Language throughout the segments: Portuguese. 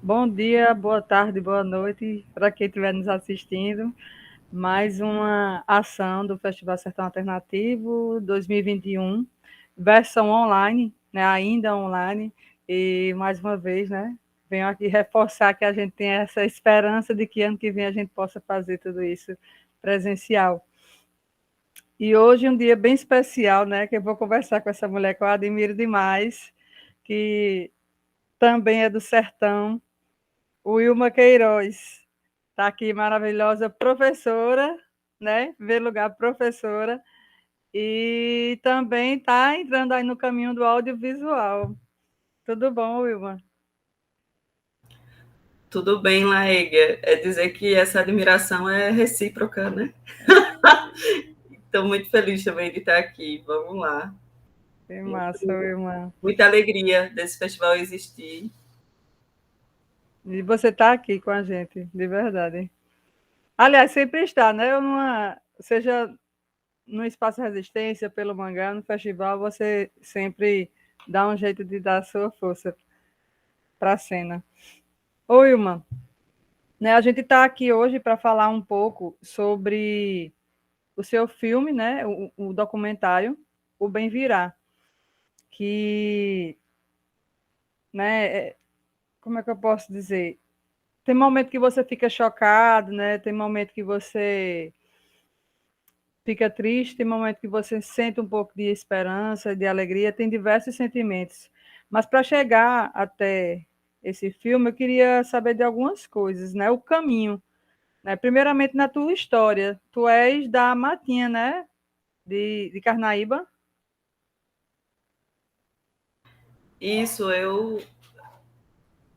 Bom dia, boa tarde, boa noite para quem estiver nos assistindo. Mais uma ação do Festival Sertão Alternativo 2021, versão online, né, ainda online. E mais uma vez, né, venho aqui reforçar que a gente tem essa esperança de que ano que vem a gente possa fazer tudo isso presencial. E hoje é um dia bem especial, né, que eu vou conversar com essa mulher que eu admiro demais, que também é do sertão, Wilma Queiroz. Está aqui, maravilhosa professora, né? Vê lugar professora. E também está entrando aí no caminho do audiovisual. Tudo bom, Wilma? Tudo bem, Laega. É dizer que essa admiração é recíproca, né? Estou muito feliz também de estar aqui. Vamos lá. Que massa, Muito, Wilma. muita alegria desse festival existir. E você está aqui com a gente, de verdade. Aliás, sempre está, né? Seja no Espaço Resistência, pelo Mangá, no festival, você sempre dá um jeito de dar a sua força para a cena. Ô, Wilma, né, a gente está aqui hoje para falar um pouco sobre o seu filme, né, o documentário O Bem Virá, que, né, como é que eu posso dizer? Tem momento que você fica chocado, né? Tem momento que você fica triste, tem momento que você sente um pouco de esperança, de alegria, tem diversos sentimentos. Mas para chegar até esse filme, eu queria saber de algumas coisas, né? O caminho, né? Primeiramente na tua história, tu és da Matinha, né? De Carnaíba. Isso, eu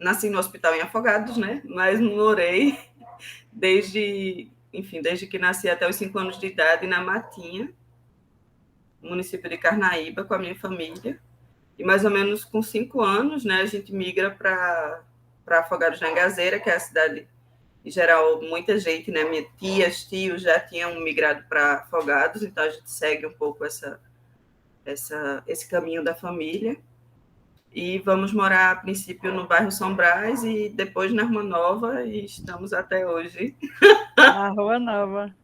nasci no hospital em Afogados, né? Mas morei desde que nasci até os 5 anos de idade na Matinha, município de Carnaíba, com a minha família. E mais ou menos com 5 anos, né, a gente migra para Afogados da Engazeira, que é a cidade, em geral, muita gente, né, minhas tias, tios já tinham migrado para Afogados, então a gente segue um pouco esse caminho da família. E vamos morar, a princípio, no bairro São Brás e depois na Rua Nova, e estamos até hoje. Na Rua Nova.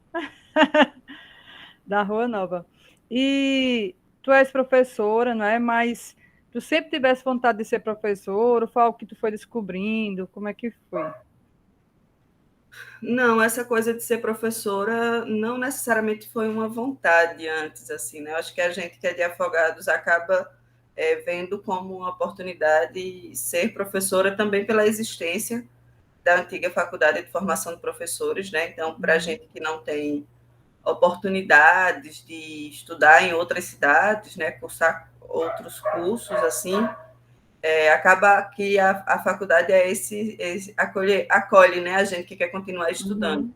Da Rua Nova. E tu és professora, não é? Mas tu sempre tivesse vontade de ser professora, ou foi algo que tu foi descobrindo? Como é que foi? Não, essa coisa de ser professora não necessariamente foi uma vontade antes, assim, né? Eu acho que a gente que é de Afogados acaba vendo como uma oportunidade ser professora também pela existência da antiga Faculdade de Formação de Professores, né? Então, para a Uhum. gente que não tem oportunidades de estudar em outras cidades, né? Cursar outros cursos, assim, acaba que a faculdade é acolhe, né? A gente que quer continuar estudando. Uhum.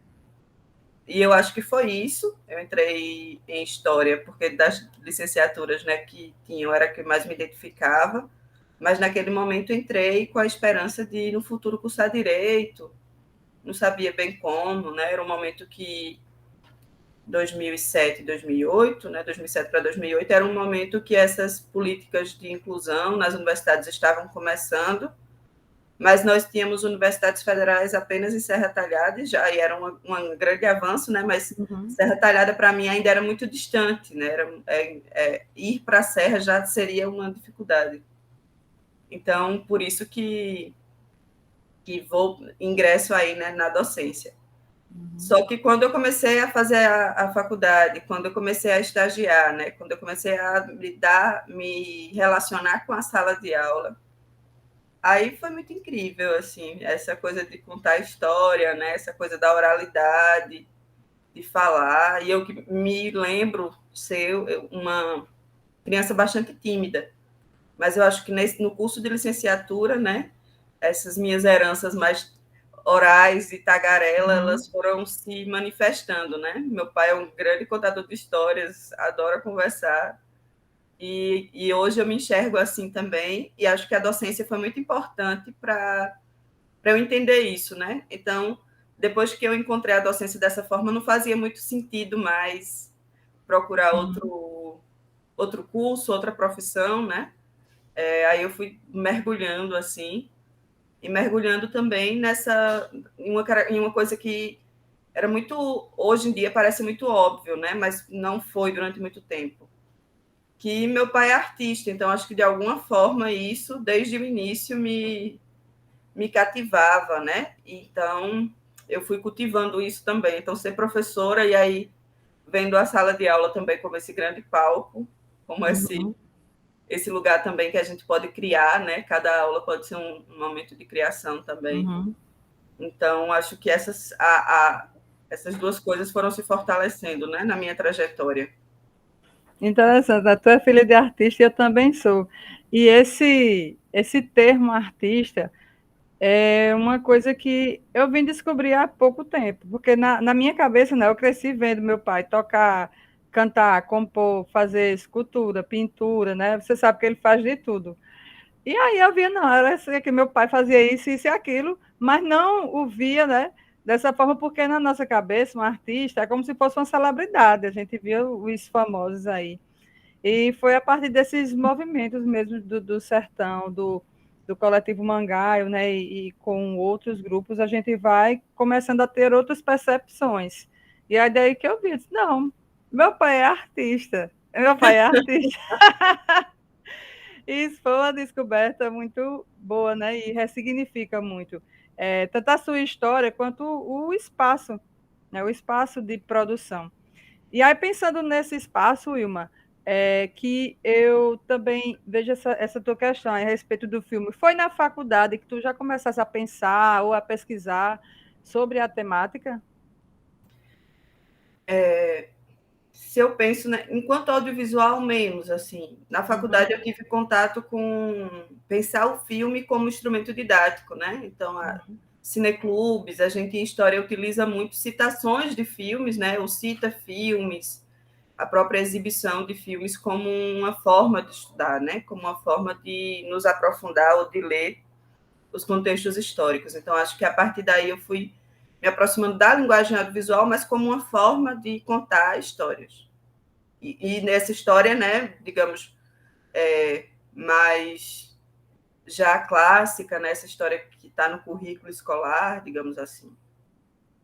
E eu acho que foi isso. Eu entrei em História, porque das licenciaturas, né, que tinham era a que mais me identificava. Mas naquele momento entrei com a esperança de, no futuro, cursar Direito. Não sabia bem como, né? Era um momento que 2007 e 2008, né, 2007 para 2008, era um momento que essas políticas de inclusão nas universidades estavam começando, mas nós tínhamos universidades federais apenas em Serra Talhada, já e era um grande avanço, né? Mas Uhum. Serra Talhada para mim ainda era muito distante, né? Ir para a Serra já seria uma dificuldade. Então, por isso que vou ingresso aí, né, na docência. Uhum. Só que quando eu comecei a fazer a faculdade, quando eu comecei a estagiar, né, quando eu comecei a me relacionar com a sala de aula, aí foi muito incrível, assim, essa coisa de contar história, né? Essa coisa da oralidade, de falar. E eu que me lembro ser uma criança bastante tímida. Mas eu acho que no curso de licenciatura, né? Essas minhas heranças mais orais e tagarela, Uhum. elas foram se manifestando, né? Meu pai é um grande contador de histórias, adora conversar. E hoje eu me enxergo assim também, e acho que a docência foi muito importante para eu entender isso, né? Então, depois que eu encontrei a docência dessa forma, não fazia muito sentido mais procurar Uhum. outro curso, outra profissão, né? Aí eu fui mergulhando assim. e mergulhando também em uma coisa que era muito, hoje em dia parece muito óbvio, né? Mas não foi durante muito tempo. Que meu pai é artista, então acho que de alguma forma isso, desde o início, me cativava, né? Então eu fui cultivando isso também. Então, ser professora e aí vendo a sala de aula também como esse grande palco, como Uhum. esse lugar também que a gente pode criar, né? Cada aula pode ser um momento de criação também. Uhum. Então, acho que essas duas coisas foram se fortalecendo, né, na minha trajetória. Interessante, né? Tu é filha de artista e eu também sou. E esse termo artista é uma coisa que eu vim descobrir há pouco tempo, porque na minha cabeça, né, eu cresci vendo meu pai tocar, cantar, compor, fazer escultura, pintura, né? Você sabe que ele faz de tudo. E aí eu via, não, era assim, que meu pai fazia isso e aquilo, mas não o via, né? Dessa forma, porque na nossa cabeça, um artista é como se fosse uma celebridade, a gente via os famosos aí. E foi a partir desses movimentos mesmo do sertão, do coletivo Mangaio, né, e com outros grupos, a gente vai começando a ter outras percepções. E aí daí que eu vi, disse, não, meu pai é artista, meu pai é artista. E isso foi uma descoberta muito boa, né, e ressignifica muito, tanto a sua história quanto o espaço, né, o espaço de produção. E aí, pensando nesse espaço, Wilma, que eu também vejo essa tua questão a respeito do filme. Foi na faculdade que tu já começaste a pensar ou a pesquisar sobre a temática? Se eu penso, né, enquanto audiovisual, menos, assim. Na Uhum, faculdade eu tive contato com pensar o filme como instrumento didático, né? Então, cineclubes, a gente em história utiliza muito citações de filmes, né? Ou cita filmes, a própria exibição de filmes como uma forma de estudar, né? Como uma forma de nos aprofundar ou de ler os contextos históricos. Então, acho que a partir daí eu fui me aproximando da linguagem audiovisual, mas como uma forma de contar histórias. E nessa história, né, digamos, mais já clássica, nessa história que está no currículo escolar, digamos assim.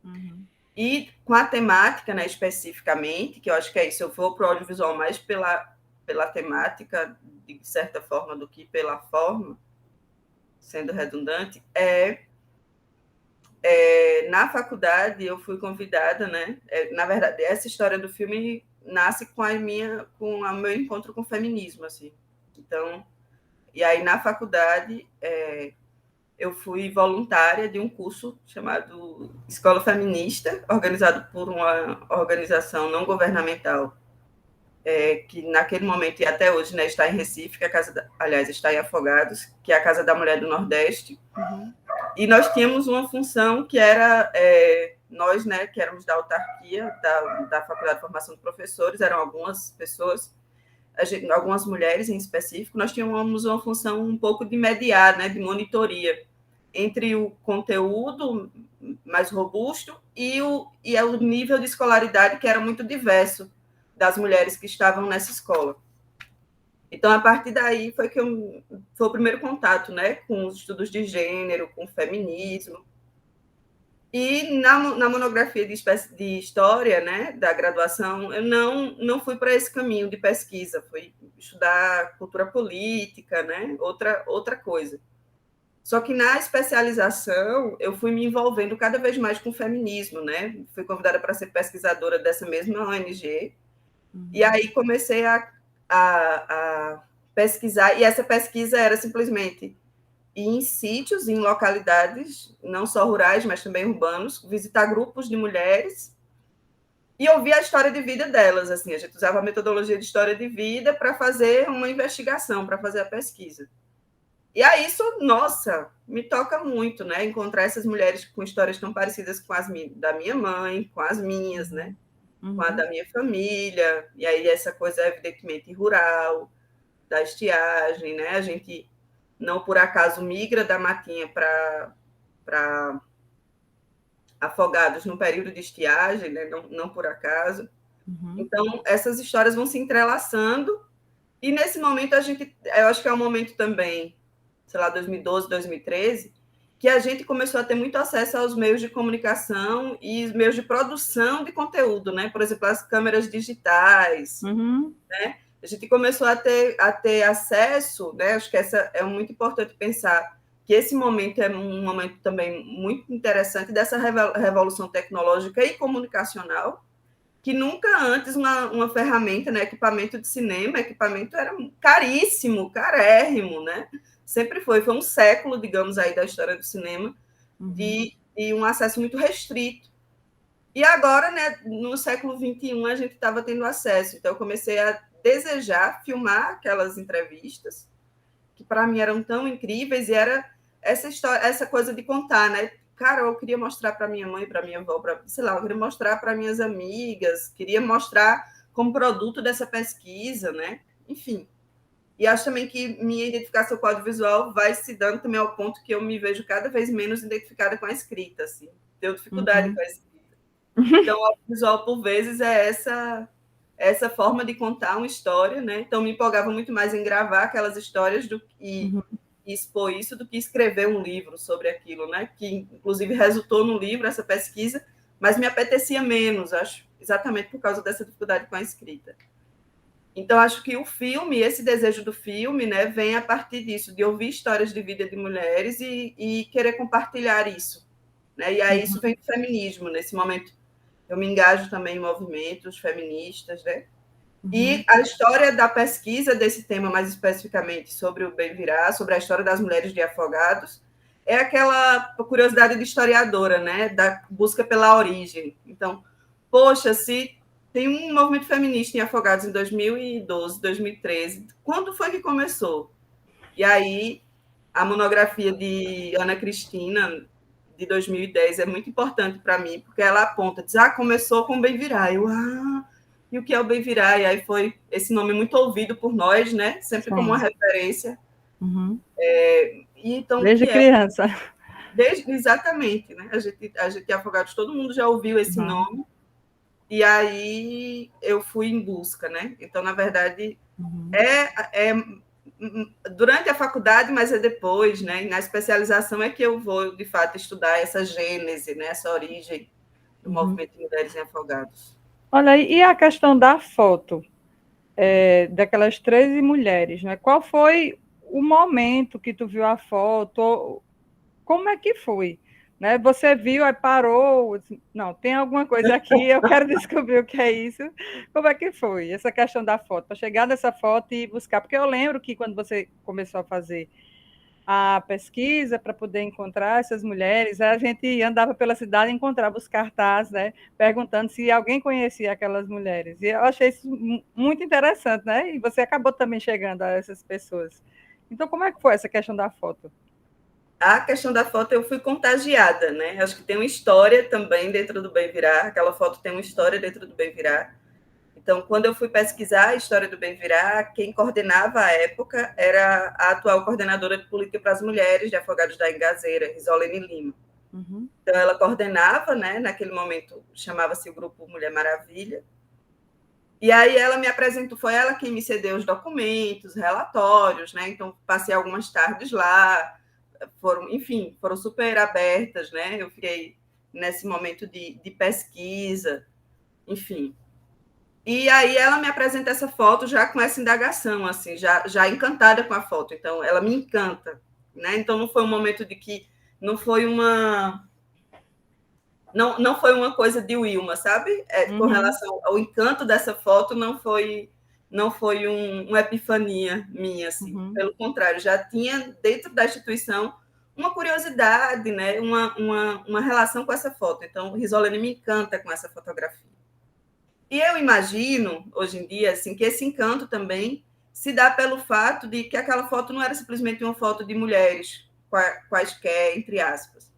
uhum, E com a temática, né, especificamente, que eu acho que é isso, eu vou para o audiovisual mais pela temática, de certa forma, do que pela forma, sendo redundante, na faculdade eu fui convidada, né? Na verdade, essa história do filme nasce com o meu encontro com o feminismo, assim. Então, e aí na faculdade eu fui voluntária de um curso chamado Escola Feminista, organizado por uma organização não governamental que naquele momento e até hoje, né, está em Recife, que é aliás, está em Afogados, que é a Casa da Mulher do Nordeste. uhum, E nós tínhamos uma função que era nós, né, que éramos da autarquia da Faculdade de Formação de Professores, eram algumas pessoas, algumas mulheres em específico, nós tínhamos uma função um pouco de mediar, né, de monitoria entre o conteúdo mais robusto e o nível de escolaridade que era muito diverso das mulheres que estavam nessa escola. Então, a partir daí foi o primeiro contato, né, com os estudos de gênero, com o feminismo. E na monografia de história, né, da graduação, eu não fui para esse caminho de pesquisa, fui estudar cultura política, né, outra coisa. Só que na especialização, eu fui me envolvendo cada vez mais com o feminismo, né? Fui convidada para ser pesquisadora dessa mesma ONG. E uhum, aí comecei a pesquisar, e essa pesquisa era simplesmente ir em sítios, em localidades, não só rurais, mas também urbanos, visitar grupos de mulheres e ouvir a história de vida delas. Assim, a gente usava a metodologia de história de vida para fazer uma investigação, para fazer a pesquisa. E aí isso, nossa, me toca muito, né? Encontrar essas mulheres com histórias tão parecidas com as da minha mãe, com as minhas, né? Com a uhum, da minha família. E aí essa coisa, evidentemente, rural, da estiagem, né? A gente não por acaso migra da Matinha para Afogados no período de estiagem, né? Não por acaso. uhum, Então, essas histórias vão se entrelaçando, e nesse momento eu acho que é um momento também, sei lá, 2012, 2013, que a gente começou a ter muito acesso aos meios de comunicação e meios de produção de conteúdo, né? Por exemplo, as câmeras digitais, né? A gente começou a ter acesso, né? Acho que essa é muito importante pensar que esse momento é um momento também muito interessante dessa revolução tecnológica e comunicacional, que nunca antes uma ferramenta, né, equipamento de cinema, equipamento era caríssimo, carérrimo, né? Sempre foi um século, digamos, aí da história do cinema, de um acesso muito restrito. E agora, né, no século XXI, a gente estava tendo acesso. Então, eu comecei a desejar filmar aquelas entrevistas, que para mim eram tão incríveis, e era essa história, essa coisa de contar, né? Cara, eu queria mostrar para minha mãe, para minha avó, sei lá, eu queria mostrar para minhas amigas, queria mostrar como produto dessa pesquisa, né? Enfim. E acho também que minha identificação com o audiovisual vai se dando também ao ponto que eu me vejo cada vez menos identificada com a escrita, assim. Tenho dificuldade com a escrita. Então, o audiovisual, por vezes, é essa forma de contar uma história, né? Então, me empolgava muito mais em gravar aquelas histórias e expor isso do que escrever um livro sobre aquilo, né? Que, inclusive, resultou no livro, essa pesquisa, mas me apetecia menos, acho, exatamente por causa dessa dificuldade com a escrita. Então, acho que o filme, esse desejo do filme, né, vem a partir disso, de ouvir histórias de vida de mulheres e querer compartilhar isso, né? E aí isso vem do feminismo, nesse momento. Eu me engajo também em movimentos feministas, né? E a história da pesquisa desse tema, mais especificamente sobre o Bem-Virar, sobre a história das mulheres de Afogados, é aquela curiosidade de historiadora, né? Da busca pela origem. Então, poxa, se tem um movimento feminista em Afogados em 2012, 2013, quando foi que começou? E aí, a monografia de Ana Cristina, de 2010, é muito importante para mim, porque ela aponta, diz, começou com o Bem-Virar. Eu, e o que é o Bem-Virar? E aí foi esse nome muito ouvido por nós, né? Sempre como uma referência. E então, desde criança. Exatamente, né? A gente Afogados, todo mundo já ouviu esse nome. E aí eu fui em busca, né? Então, na verdade, é durante a faculdade, mas é depois, né? E na especialização é que eu vou, de fato, estudar essa gênese, né? Essa origem do movimento de mulheres em Afogados. Olha, e a questão da foto, daquelas 13 mulheres, né? Qual foi o momento que tu viu a foto? Como é que foi? Né? Você viu, aí parou, não, tem alguma coisa aqui, eu quero descobrir o que é isso. Como é que foi essa questão da foto? Para chegar nessa foto e buscar, porque eu lembro que quando você começou a fazer a pesquisa para poder encontrar essas mulheres, a gente andava pela cidade e encontrava os cartazes, né, perguntando se alguém conhecia aquelas mulheres. E eu achei isso muito interessante, né? E você acabou também chegando a essas pessoas. Então, como é que foi essa questão da foto? A questão da foto, eu fui contagiada, né? Acho que tem uma história também dentro do Bem-Virar, aquela foto tem uma história dentro do Bem-Virar. Então, quando eu fui pesquisar a história do Bem-Virar, quem coordenava à época era a atual coordenadora de política para as mulheres de Afogados da Engazeira, Risolene Lima. Então, ela coordenava, né? Naquele momento, chamava-se o Grupo Mulher Maravilha. E aí ela me apresentou, foi ela quem me cedeu os documentos, relatórios, né? Então, passei algumas tardes lá, foram super abertas, né? Eu fiquei nesse momento de pesquisa, enfim. E aí ela me apresenta essa foto já com essa indagação, assim, já encantada com a foto. Então, ela me encanta, né? Então, não foi um momento de que... Não foi uma coisa de Wilma, sabe? Com relação ao encanto dessa foto, não foi uma epifania minha, assim. Pelo contrário, já tinha dentro da instituição uma curiosidade, né? Uma relação com essa foto. Então, Risolene me encanta com essa fotografia. E eu imagino, hoje em dia, assim, que esse encanto também se dá pelo fato de que aquela foto não era simplesmente uma foto de mulheres, quaisquer, entre aspas.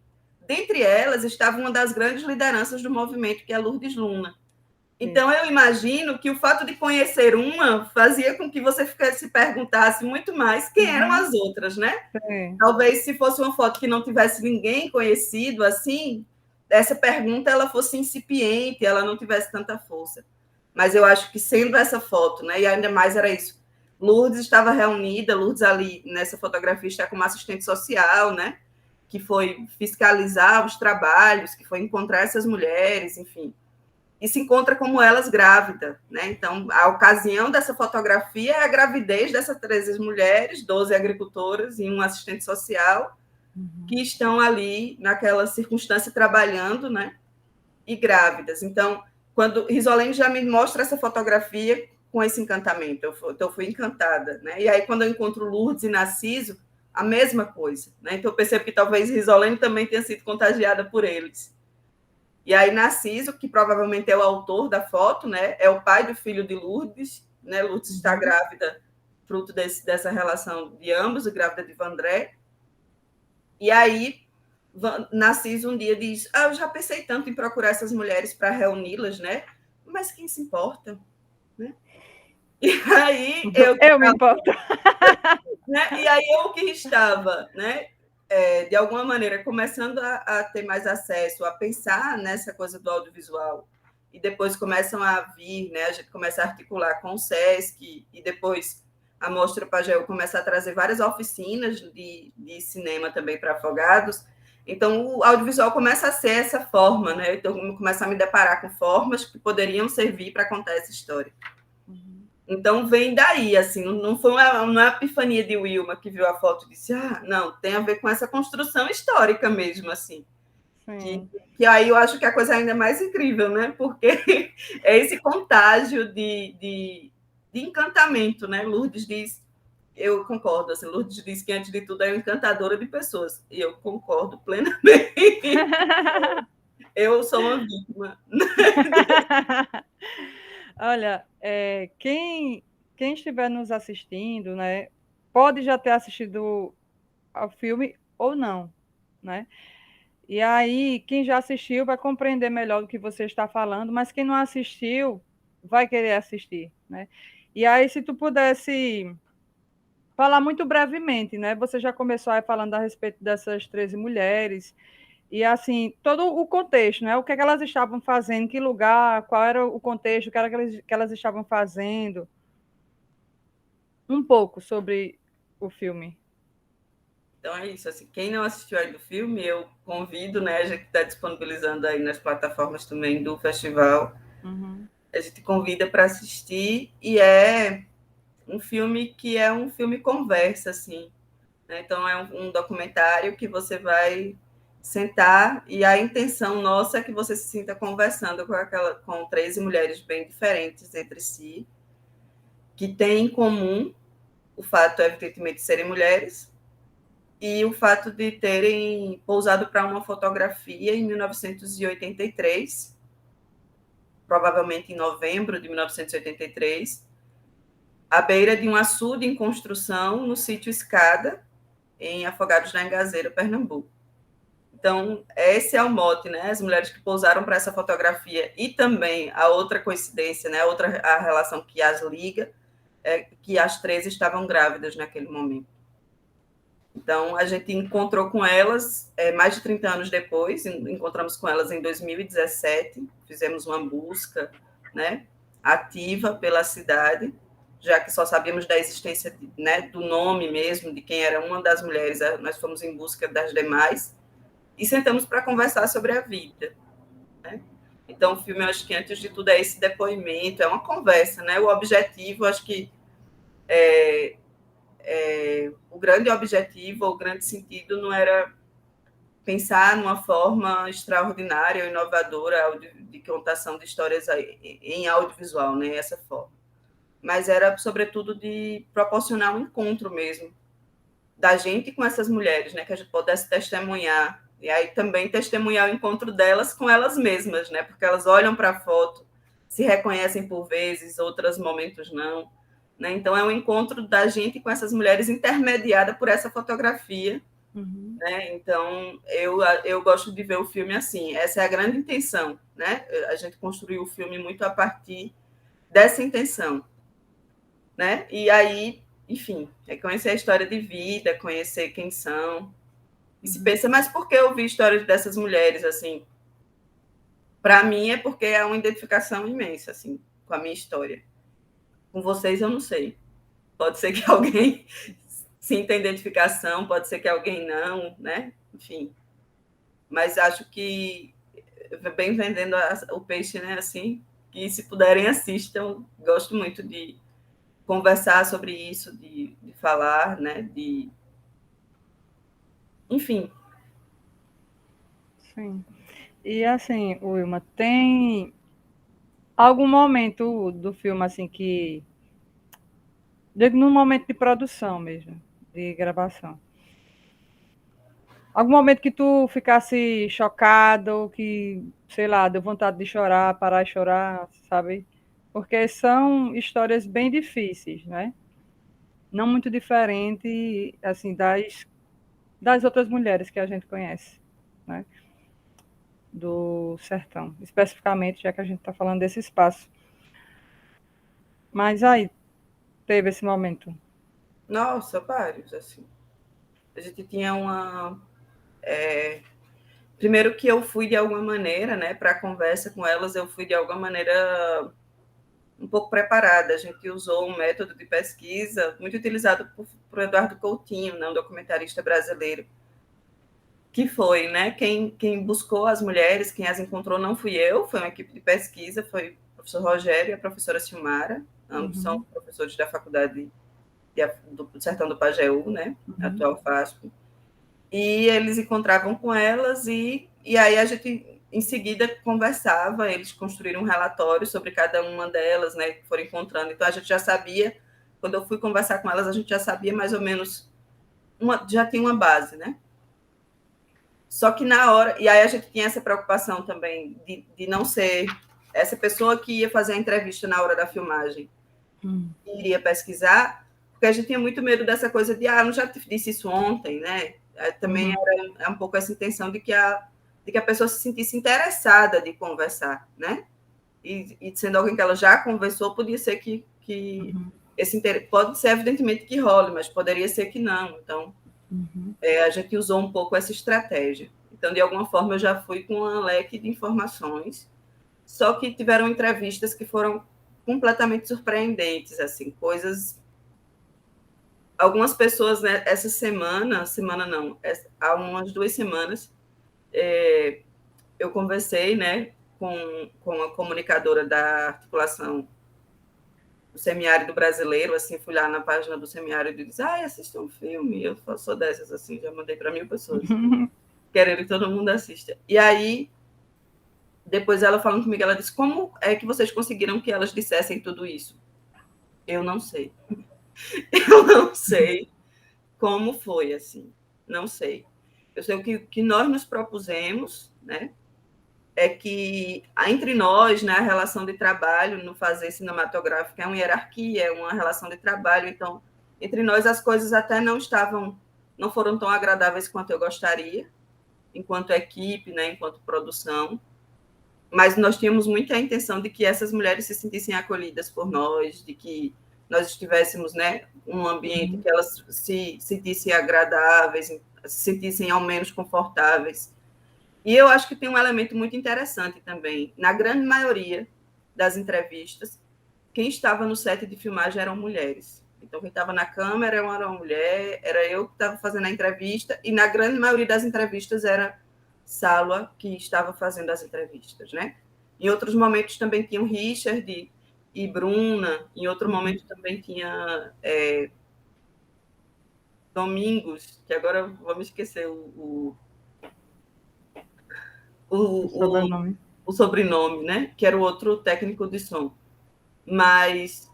Dentre elas estava uma das grandes lideranças do movimento, que é a Lourdes Luna. Então, eu imagino que o fato de conhecer uma fazia com que você se perguntasse muito mais quem eram as outras, né? Talvez, se fosse uma foto que não tivesse ninguém conhecido, assim, essa pergunta ela fosse incipiente, ela não tivesse tanta força. Mas eu acho que sendo essa foto, né, e ainda mais era isso, Lourdes estava reunida, Lourdes ali nessa fotografia está como assistente social, né? que foi fiscalizar os trabalhos, que foi encontrar essas mulheres, enfim, e se encontra como elas grávidas, né? Então, a ocasião dessa fotografia é a gravidez dessas 13 mulheres, 12 agricultoras e um assistente social, que estão ali naquela circunstância trabalhando, né? E grávidas. Então, quando Risolene já me mostra essa fotografia com esse encantamento, eu fui encantada, né? E aí, quando eu encontro Lourdes e Narciso, a mesma coisa, né? Então, eu percebo que talvez Risolene também tenha sido contagiada por eles. E aí, Narciso, que provavelmente é o autor da foto, né? É o pai do filho de Lourdes, né? Lourdes está grávida, fruto dessa relação de ambos, e grávida de Vandré. E aí, Narciso um dia diz: eu já pensei tanto em procurar essas mulheres para reuni-las, né? Mas quem se importa? Né? E aí eu me importo. Né? E aí eu que estava, né? De alguma maneira, começando a ter mais acesso, a pensar nessa coisa do audiovisual, e depois começam a vir, né? A gente começa a articular com o SESC, e depois a Mostra Pageu começa a trazer várias oficinas de cinema também para afogados. Então, o audiovisual começa a ser essa forma, né? Então, eu começo a me deparar com formas que poderiam servir para contar essa história. Então, vem daí, assim, não foi uma epifania de Wilma que viu a foto e disse, não, tem a ver com essa construção histórica mesmo, assim. Que aí eu acho que a coisa é ainda mais incrível, né? Porque é esse contágio de encantamento, né? Lourdes diz, eu concordo, assim, Lourdes diz que, antes de tudo, é encantadora de pessoas, e eu concordo plenamente. Eu sou uma vítima. Olha, quem estiver nos assistindo, né, pode já ter assistido ao filme ou não, né? E aí, quem já assistiu vai compreender melhor do que você está falando, mas quem não assistiu vai querer assistir, né? E aí, se tu pudesse falar muito brevemente, né? Você já começou aí falando a respeito dessas 13 mulheres, e assim, todo o contexto, né? O que é que elas estavam fazendo, que lugar, qual era o contexto, o que era que elas estavam fazendo. Um pouco sobre o filme. Então é isso, assim, quem não assistiu aí do filme, eu convido, né? A gente está disponibilizando aí nas plataformas também do festival. A gente convida para assistir, e é um filme que é um filme conversa, assim, né? Então é um documentário que você vai sentar, e a intenção nossa é que você se sinta conversando com 13 mulheres bem diferentes entre si, que têm em comum o fato, evidentemente, de serem mulheres, e o fato de terem pousado para uma fotografia em 1983, provavelmente em novembro de 1983, à beira de um açude em construção no sítio Escada, em Afogados da Engazeira, Pernambuco. Então, esse é o mote, né? As mulheres que pousaram para essa fotografia, e também a outra coincidência, né? A relação que as liga, é que as 13 estavam grávidas naquele momento. Então, a gente encontrou com elas mais de 30 anos depois, encontramos com elas em 2017, fizemos uma busca, né, ativa pela cidade, já que só sabíamos da existência, né, do nome mesmo, de quem era uma das mulheres, nós fomos em busca das demais, e sentamos para conversar sobre a vida. Né? Então, o filme, eu acho que, antes de tudo, é esse depoimento, é uma conversa, né? O objetivo, acho que o grande objetivo, o grande sentido não era pensar numa forma extraordinária ou inovadora de contação de histórias em audiovisual, né? Essa forma. Mas era, sobretudo, de proporcionar um encontro mesmo da gente com essas mulheres, né? Que a gente pudesse testemunhar. E aí também testemunhar o encontro delas com elas mesmas, né? Porque elas olham para a foto, se reconhecem por vezes, outros momentos não. Né? Então, é um encontro da gente com essas mulheres intermediada por essa fotografia. Né? Então, eu gosto de ver o filme assim. Essa é a grande intenção. Né? A gente construiu o filme muito a partir dessa intenção. Né? E aí, enfim, é conhecer a história de vida, conhecer quem são. E se pensa, mas por que eu vi histórias dessas mulheres? Assim, para mim é porque é uma identificação imensa assim, com a minha história. Com vocês eu não sei. Pode ser que alguém sinta identificação, pode ser que alguém não, né? Enfim. Mas acho que bem vendendo o peixe, né? Assim, que se puderem assistam. Gosto muito de conversar sobre isso, de falar, né? Enfim. Sim. E assim, Wilma, tem algum momento do filme assim que, digo no momento de produção mesmo, de gravação, algum momento que tu ficasse chocado, ou que, sei lá, deu vontade de chorar, parar de chorar, sabe? Porque são histórias bem difíceis, né? Não muito diferente, assim, das outras mulheres que a gente conhece, né? Do sertão, especificamente, já que a gente está falando desse espaço. Mas aí, teve esse momento. Nossa, vários, assim. A gente tinha uma. Primeiro que eu fui de alguma maneira, né, para a conversa com elas, eu fui de alguma maneira um pouco preparada. A gente usou um método de pesquisa muito utilizado por Eduardo Coutinho, né, um documentarista brasileiro, que foi, né, quem buscou as mulheres, quem as encontrou não fui eu, foi uma equipe de pesquisa, foi o professor Rogério e a professora Silmara, ambos são professores da faculdade do Sertão do Pajeú, né, atual FASP. E eles encontravam com elas e aí a gente em seguida conversava, eles construíram um relatório sobre cada uma delas, né, que foram encontrando. Então a gente já sabia, quando eu fui conversar com elas, a gente já sabia mais ou menos já tinha uma base, né? Só que na hora, e aí a gente tinha essa preocupação também de não ser essa pessoa que ia fazer a entrevista na hora da filmagem, iria pesquisar, porque a gente tinha muito medo dessa coisa de, não já te disse isso ontem, né? Também era um pouco essa intenção de que a pessoa se sentisse interessada de conversar, né? E sendo alguém que ela já conversou, podia ser que esse interesse, pode ser evidentemente que role, mas poderia ser que não. Então, a gente usou um pouco essa estratégia. Então, de alguma forma, eu já fui com um leque de informações, só que tiveram entrevistas que foram completamente surpreendentes, assim, coisas. Algumas pessoas, né, essa semana não, há umas 2 semanas, eu conversei, né, com a comunicadora da articulação do Semiárido Brasileiro, assim, fui lá na página do Semiárido e disse, assista um filme, eu sou dessas, assim, já mandei para 1.000 pessoas, querendo que todo mundo assista. E aí, depois ela falando comigo, ela disse, como é que vocês conseguiram que elas dissessem tudo isso? Eu não sei. Eu não sei como foi, assim, não sei. Eu sei o que nós nos propusemos, né, é que entre nós, né, a relação de trabalho no fazer cinematográfico é uma hierarquia, é uma relação de trabalho, então, entre nós as coisas até não foram tão agradáveis quanto eu gostaria, enquanto equipe, né, enquanto produção, mas nós tínhamos muita intenção de que essas mulheres se sentissem acolhidas por nós, de que nós estivéssemos, né, um ambiente que elas se sentissem agradáveis, se sentissem ao menos confortáveis. E eu acho que tem um elemento muito interessante também. Na grande maioria das entrevistas, quem estava no set de filmagem eram mulheres. Então, quem estava na câmera era uma mulher, era eu que estava fazendo a entrevista, e na grande maioria das entrevistas era Salwa que estava fazendo as entrevistas, né? Em outros momentos também tinham Richard e Bruna, em outro momento também tinha Domingos, que agora vamos esquecer O o, sobrenome. o sobrenome, né? Que era o outro técnico de som. Mas,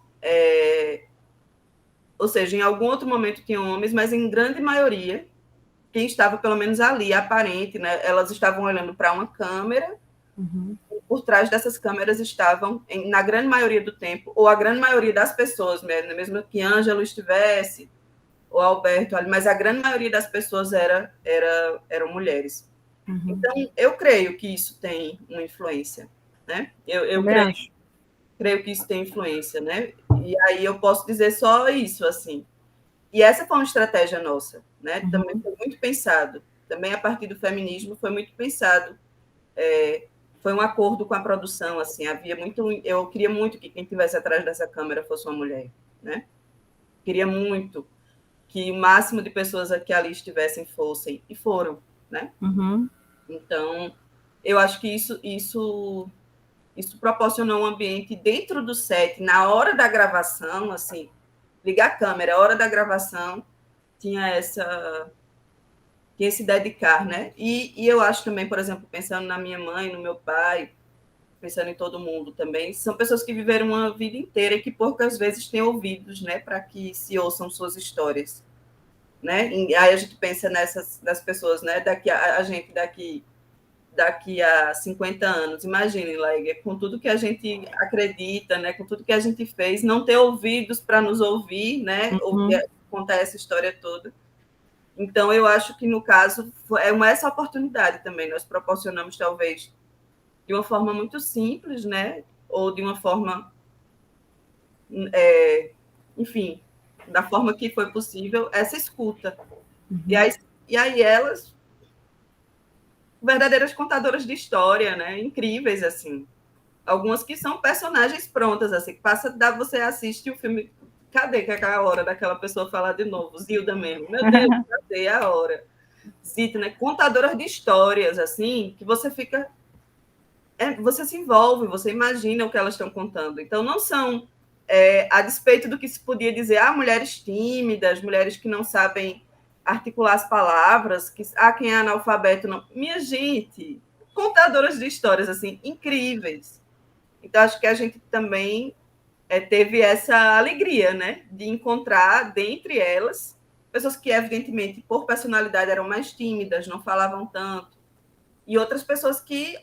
ou seja, em algum outro momento tinham homens, mas em grande maioria, quem estava pelo menos ali, aparente, né? Elas estavam olhando para uma câmera, e por trás dessas câmeras estavam, na grande maioria do tempo, ou a grande maioria das pessoas, mesmo que Ângelo estivesse, ou Alberto, mas a grande maioria das pessoas eram mulheres. Então, eu creio que isso tem uma influência, né? Eu Também acho. creio que isso tem influência, né? E aí eu posso dizer só isso, assim. E essa foi uma estratégia nossa, né? Também foi muito pensado. Também a partir do feminismo foi muito pensado. Foi um acordo com a produção, assim. Havia muito. Eu queria muito que quem estivesse atrás dessa câmera fosse uma mulher, né? Queria muito que o máximo de pessoas que ali estivessem fossem, e foram, né? Uhum. Então, eu acho que isso proporcionou um ambiente dentro do set, na hora da gravação, assim, ligar a câmera, a hora da gravação, tinha tinha esse dedicar, né? E eu acho também, por exemplo, pensando na minha mãe, no meu pai, pensando em todo mundo também, são pessoas que viveram uma vida inteira e que poucas vezes têm ouvidos, né, para que se ouçam suas histórias, né? E aí a gente pensa nas pessoas, né, a gente daqui a 50 anos, imagine, Laíga, com tudo que a gente acredita, né, com tudo que a gente fez, não ter ouvidos para nos ouvir, né, Uhum. contar essa história toda. Então, eu acho que, no caso, essa oportunidade também. Nós proporcionamos, talvez, de uma forma muito simples, né? Ou de uma forma, enfim, da forma que foi possível, essa escuta. Uhum. E aí elas, verdadeiras contadoras de história, né? Incríveis, assim. Algumas que são personagens prontas, assim, que você assiste o filme, cadê que é aquela hora daquela pessoa falar de novo? Zilda mesmo. Meu Deus, cadê a hora? Zita, né? Contadoras de histórias, assim, que você fica. Você se envolve, você imagina o que elas estão contando. Então, não são, a despeito do que se podia dizer, mulheres tímidas, mulheres que não sabem articular as palavras, quem é analfabeto não. Minha gente, contadoras de histórias, assim, incríveis. Então, acho que a gente também teve essa alegria, né, de encontrar dentre elas pessoas que, evidentemente, por personalidade eram mais tímidas, não falavam tanto, e outras pessoas que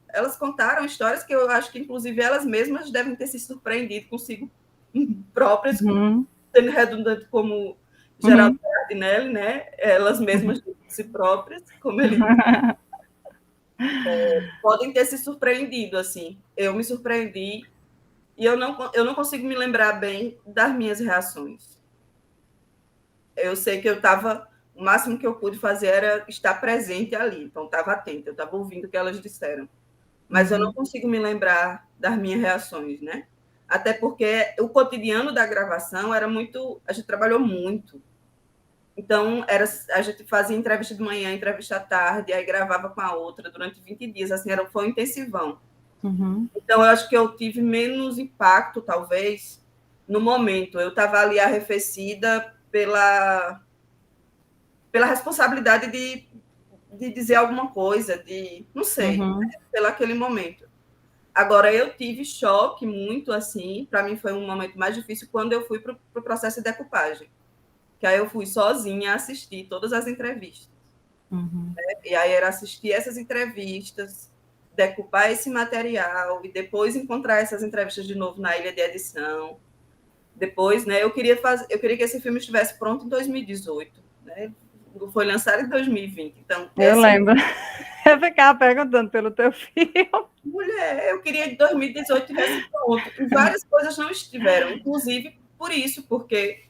elas contaram histórias que eu acho que, inclusive, elas mesmas devem ter se surpreendido consigo próprias, Uhum. sendo redundante como Geraldo Uhum. Cardinelli, né? Elas mesmas de si próprias, como ele podem ter se surpreendido, assim. Eu me surpreendi e eu não consigo me lembrar bem das minhas reações. Eu sei que eu estava, o máximo que eu pude fazer era estar presente ali, então estava atenta, eu estava ouvindo o que elas disseram. Mas eu não Uhum. consigo me lembrar das minhas reações, né? Até porque o cotidiano da gravação era muito. A gente trabalhou muito. Então, a gente fazia entrevista de manhã, entrevista à tarde, aí gravava com a outra durante 20 dias. Assim, foi um intensivão. Uhum. Então, eu acho que eu tive menos impacto, talvez, no momento. Eu estava ali arrefecida pela responsabilidade de dizer alguma coisa, não sei, Uhum. né? Pelo aquele momento. Agora, eu tive choque muito, assim, para mim foi um momento mais difícil quando eu fui para o processo de decupagem, que aí eu fui sozinha assistir todas as entrevistas. Uhum. E aí era assistir essas entrevistas, decupar esse material e depois encontrar essas entrevistas de novo na ilha de edição. Depois, né, eu queria que esse filme estivesse pronto em 2018, né? Foi lançado em 2020. Então, Eu lembro. Eu ficava perguntando pelo teu filho. mulher, eu queria que 2018 tivesse pronto. E várias coisas não estiveram, inclusive por isso, porque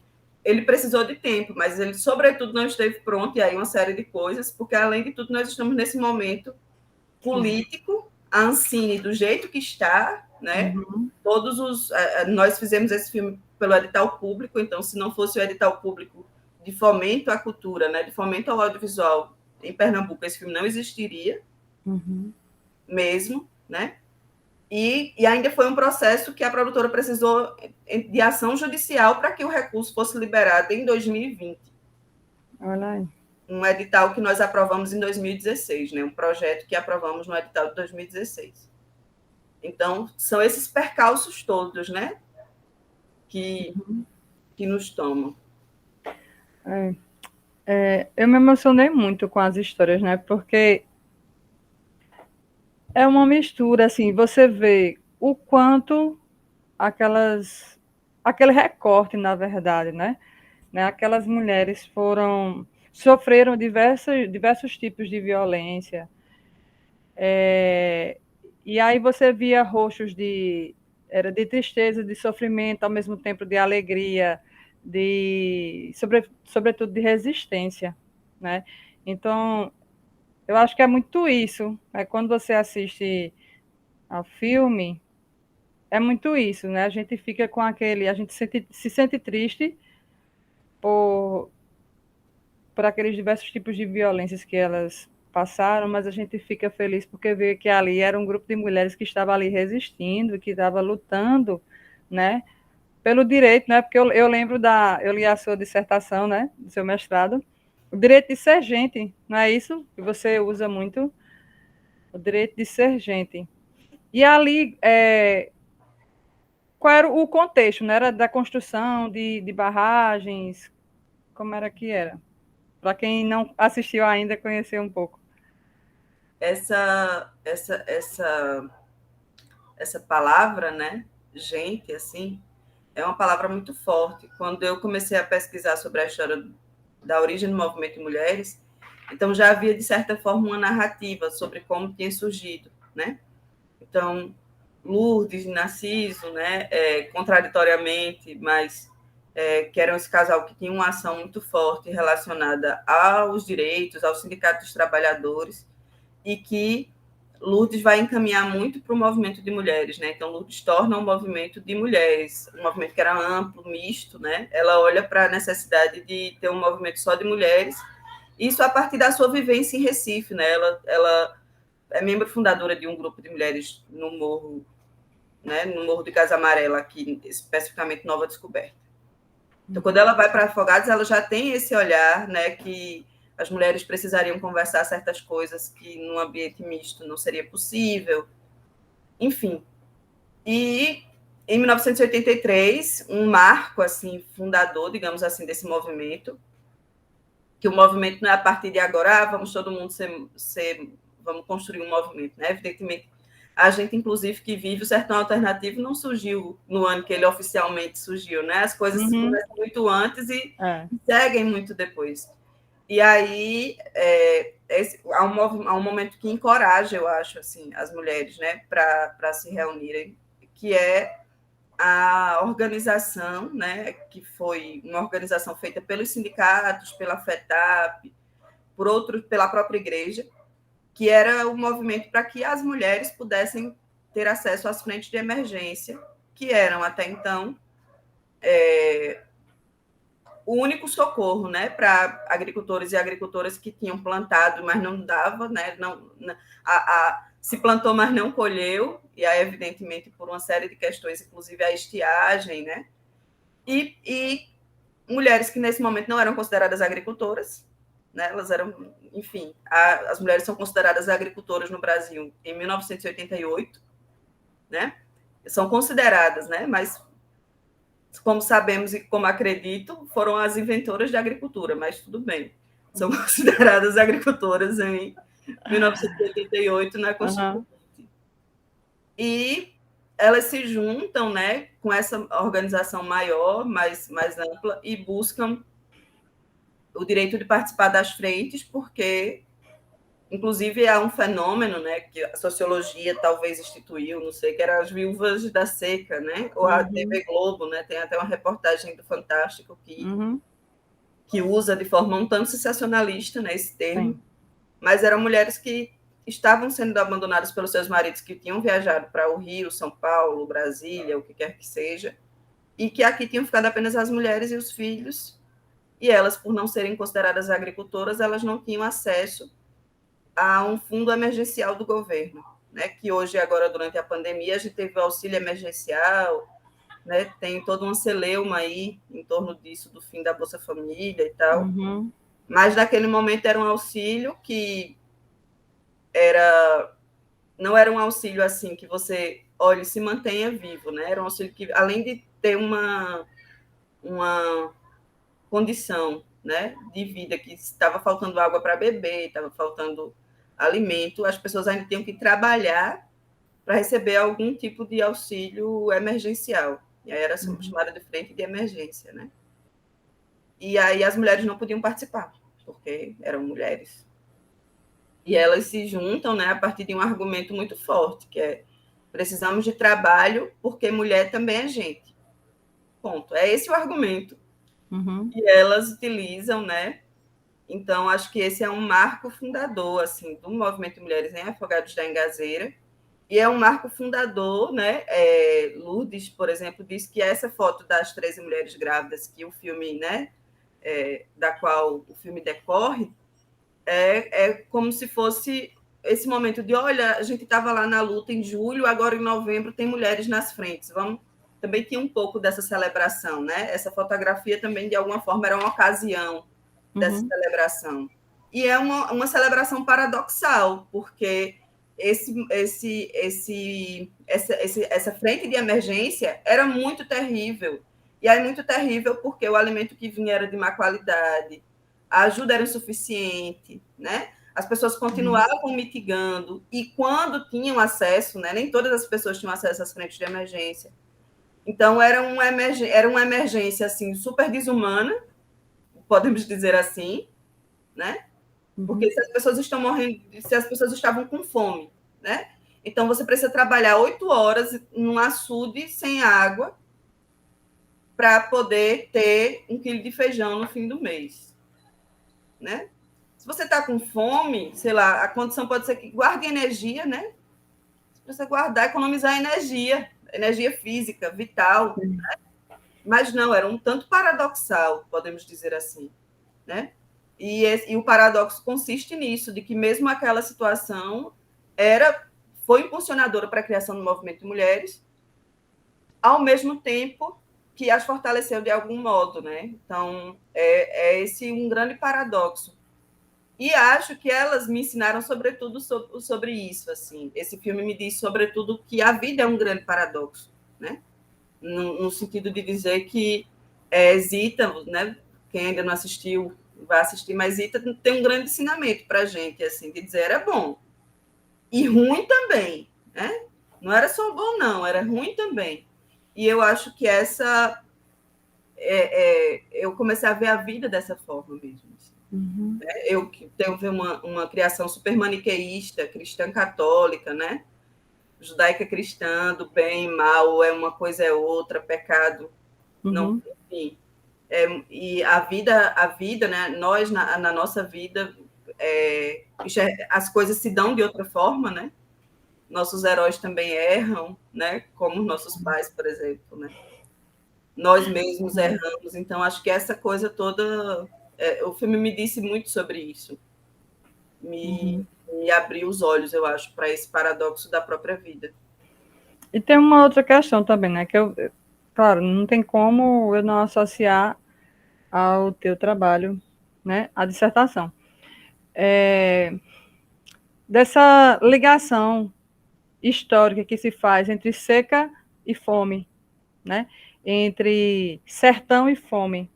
ele precisou de tempo, mas ele, sobretudo, não esteve pronto, e aí uma série de coisas, porque, além de tudo, nós estamos nesse momento Sim. político, a Ancine do jeito que está, né? Uhum. Nós fizemos esse filme pelo edital público, então, se não fosse o edital público de fomento à cultura, né, de fomento ao audiovisual em Pernambuco, esse filme não existiria, Uhum. mesmo, né? E ainda foi um processo que a produtora precisou de ação judicial para que o recurso fosse liberado em 2020. Olha aí. Um edital que nós aprovamos em 2016, né? Um projeto que aprovamos no edital de 2016. Então, são esses percalços todos, né? Que, Uhum. que nos tomam. Eu me emocionei muito com as histórias, né? Porque é uma mistura, assim, você vê o quanto aquele recorte, na verdade, né? Aquelas mulheres sofreram diversos tipos de violência. E aí você via rostos era de tristeza, de sofrimento, ao mesmo tempo de alegria, sobretudo de resistência, né? Então, eu acho que é muito isso. Quando você assiste ao filme, é muito isso, né? A gente fica com a gente se sente triste por, por aqueles diversos tipos de violências que elas passaram, mas a gente fica feliz porque vê que ali era um grupo de mulheres que estava ali resistindo, que estava lutando, né, pelo direito, né, porque eu lembro eu li a sua dissertação, né, do seu mestrado, o direito de ser gente, não é isso que você usa muito? O direito de ser gente. E ali, qual era o contexto, né? Era da construção de barragens, como era que era? Para quem não assistiu ainda, conhecer um pouco. Essa, essa, essa, essa palavra, né, gente, assim, é uma palavra muito forte. Quando eu comecei a pesquisar sobre a história da origem do movimento de mulheres, então já havia, de certa forma, uma narrativa sobre como tinha surgido, né? Então, Lourdes e Narciso, né, contraditoriamente, mas que eram esse casal que tinha uma ação muito forte relacionada aos direitos, aos sindicatos dos trabalhadores, e que Lourdes vai encaminhar muito para o movimento de mulheres, né? Então, Lourdes torna um movimento de mulheres, um movimento que era amplo, misto, né? Ela olha para a necessidade de ter um movimento só de mulheres, isso a partir da sua vivência em Recife, né? Ela é membro fundadora de um grupo de mulheres no Morro, né? No Morro de Casa Amarela, aqui, especificamente Nova Descoberta. Então, quando ela vai para Afogados, ela já tem esse olhar, né? Que as mulheres precisariam conversar certas coisas que num ambiente misto não seria possível, enfim. E em 1983, um marco assim fundador, digamos assim, desse movimento, que o movimento não é a partir de agora, vamos todo mundo vamos construir um movimento, né? Evidentemente, a gente, inclusive, que vive o Sertão Alternativo, não surgiu no ano que ele oficialmente surgiu, né? As coisas começam muito antes e seguem muito depois. E aí há um momento que encoraja, eu acho, assim, as mulheres, né, para se reunirem, que é a organização, né, que foi uma organização feita pelos sindicatos, pela FETAP, pela própria igreja, que era o movimento para que as mulheres pudessem ter acesso às frentes de emergência, que eram até então o único socorro, né, para agricultores e agricultoras que tinham plantado, mas não dava, né, se plantou, mas não colheu, e aí, evidentemente, por uma série de questões, inclusive a estiagem, né, e mulheres que nesse momento não eram consideradas agricultoras, né, elas eram, enfim, as mulheres são consideradas agricultoras no Brasil em 1988, né, são consideradas, né, mas como sabemos e como acredito, foram as inventoras de agricultura, mas tudo bem. São consideradas agricultoras em 1988 na Constituinte. E elas se juntam, né, com essa organização maior, mais ampla, e buscam o direito de participar das frentes, porque, inclusive, há um fenômeno, né, que a sociologia talvez instituiu, não sei, que eram as viúvas da seca, né, ou a TV Globo, né, tem até uma reportagem do Fantástico que usa de forma um tanto sensacionalista, né, esse termo, mas eram mulheres que estavam sendo abandonadas pelos seus maridos que tinham viajado para o Rio, São Paulo, Brasília, o que quer que seja, e que aqui tinham ficado apenas as mulheres e os filhos, e elas, por não serem consideradas agricultoras, elas não tinham acesso a um fundo emergencial do governo, né? Que hoje, agora, durante a pandemia, a gente teve o auxílio emergencial, né? Tem toda uma celeuma aí em torno disso, do fim da Bolsa Família e tal. Mas, naquele momento, era um auxílio que não era um auxílio assim que você, olha, se mantenha vivo, né? Era um auxílio que, além de ter uma condição, né, de vida, que estava faltando água para beber, estava faltando alimento, as pessoas ainda tinham que trabalhar para receber algum tipo de auxílio emergencial. E aí era chamada de frente de emergência, né? E aí as mulheres não podiam participar, porque eram mulheres. E elas se juntam, né, a partir de um argumento muito forte, que é: precisamos de trabalho porque mulher também é gente. Ponto. É esse o argumento que elas utilizam, né? Então, acho que esse é um marco fundador, assim, do movimento de mulheres em Afogados da Engazeira, e é um marco fundador, né? Lourdes, por exemplo, diz que essa foto das 13 mulheres grávidas que o filme, né, da qual o filme decorre, é como se fosse esse momento de, olha, a gente estava lá na luta em julho, agora em novembro tem mulheres nas frentes, vamos... Também tinha um pouco dessa celebração, né? Essa fotografia também, de alguma forma, era uma ocasião dessa celebração. E é uma celebração paradoxal, porque essa frente de emergência era muito terrível. E aí, muito terrível porque o alimento que vinha era de má qualidade, a ajuda era insuficiente, né? As pessoas continuavam mitigando, e quando tinham acesso, né, nem todas as pessoas tinham acesso às frentes de emergência. Então, era uma emergência assim, super desumana, podemos dizer assim, né? Porque se as pessoas estão morrendo, se as pessoas estavam com fome, né? Então, você precisa trabalhar 8 horas num açude sem água para poder ter 1 quilo de feijão no fim do mês, né? Se você está com fome, sei lá, a condição pode ser que guarde energia, né? Você precisa guardar, economizar energia física, vital, né? Mas não, era um tanto paradoxal, podemos dizer assim, né? E o paradoxo consiste nisso, de que mesmo aquela situação foi impulsionadora para a criação do movimento de mulheres, ao mesmo tempo que as fortaleceu de algum modo, né? Então, esse um grande paradoxo. E acho que elas me ensinaram, sobretudo, sobre isso. Assim. Esse filme me diz, sobretudo, que a vida é um grande paradoxo, né? No sentido de dizer que Zita, né? Quem ainda não assistiu, vai assistir, mas Zita tem um grande ensinamento para a gente, assim, de dizer era bom e ruim também, né? Não era só bom, não, era ruim também. E eu acho que eu comecei a ver a vida dessa forma mesmo. Assim. Eu tenho uma criação super maniqueísta, cristã católica, né? Judaica cristã, do bem e mal, é uma coisa é outra, pecado, não, enfim. E a vida, né? Nós na nossa vida, as coisas se dão de outra forma, né? Nossos heróis também erram, né? Como nossos pais, por exemplo, né? Nós mesmos erramos, então acho que essa coisa toda, o filme me disse muito sobre isso, me abriu os olhos, eu acho, para esse paradoxo da própria vida. E tem uma outra questão também, né? Que claro, não tem como eu não associar ao teu trabalho, né? A dissertação. Dessa ligação histórica que se faz entre seca e fome, né? Entre sertão e fome.